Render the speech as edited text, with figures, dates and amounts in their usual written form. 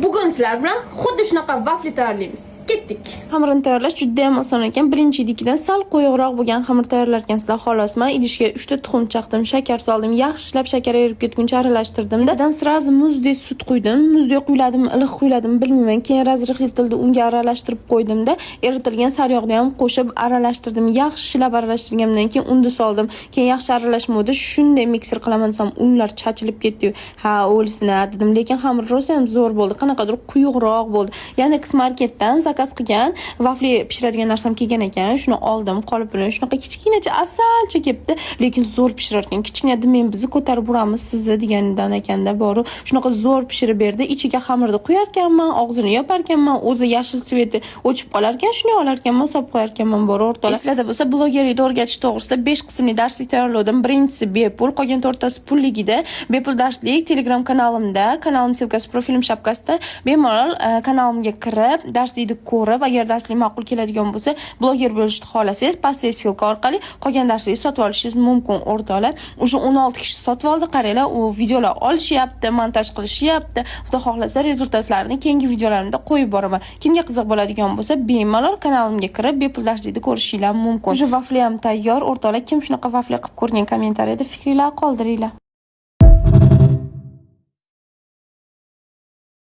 Bugun sizlar bilan xuddi shunaqa vafli tayyorlaymiz. Ketdik. Xamirni tayyorlash juda ham oson ekan. Birinchi idikidan sal qo'yroq bo'lgan xamir tayyorlarkansizlar xolos. Men idishga 3 ta tuxum chaqdim, shakar soldim, yaxshilab shakar erib ketguncha aralashtirdim-da. Keyin sirazi muzdek sut quydim. Muzdek quyladimmi, iliq quyladimmi bilmayman. Keyin razriq etildi, unga aralashtirib qo'ydim-da. Eritilgan sariyog'ni ham qo'shib aralashtirdim. Yaxshilab aralashtirgandan keyin unni soldim. Keyin yaxshi aralashmadi. Shunday mikser qilaman desam, unlar chachilib ketdi. Ha, o'lsina dedim, lekin xamir rosa ham zo'r bo'ldi. Qanaqadir quyuqroq bo'ldi. Ya'ni Marketdan zakaz qilgan vafli pishiradigan narsam kelgan ekan. Shuni oldim, qolipini shunaqa kichkinacha asalcha kelibdi, lekin zo'r pishirar ekan. Kichkina men bizni ko'tarib uramiz sizni deganidan ekanda boru. Shunaqa zo'r pishirib berdi. Ichiga xamirni quyar ekanman, og'zini yopar ekanman, o'zi yashil sveti o'chib qolar ekan, shuni olar ekanman, solib qo'yar ekanman boru o'rtalar. Eslarda bo'lsa, blogerlikni o'rgatish to'g'risida 5 qismli darslik tayyorladim. Birinchisi bepul, qolgan 4tasi pulligida. Bepul darslik Telegram kanalimda, kanalim silkasi profilim shapkasida bemalol kanalimga kirib, darslikni ko'rib, agar darslik ma'qul keladigan bo'lsa, bloger bo'lishni xohlasangiz, pastdagi silka orqali qolgan darslikni sotib olishingiz mumkin o'rtoqlar. O'sha 16 kishi sotib oldi, qaranglar, u videolar olishyapti, montaj qilishyapti. Xudo xohlasa rezultatlarini keyingi videolarimda qo'yib boraman. Kimga qiziq bo'ladigan bo'lsa, bemalol kanalimga kirib, bepul darslikni ko'rishingiz mumkin. O'sha vafli ham tayyor, o'rtoqlar. Kim shunaqa vafli qilib ko'rgan kommentariyada fikringlarni qoldiringlar.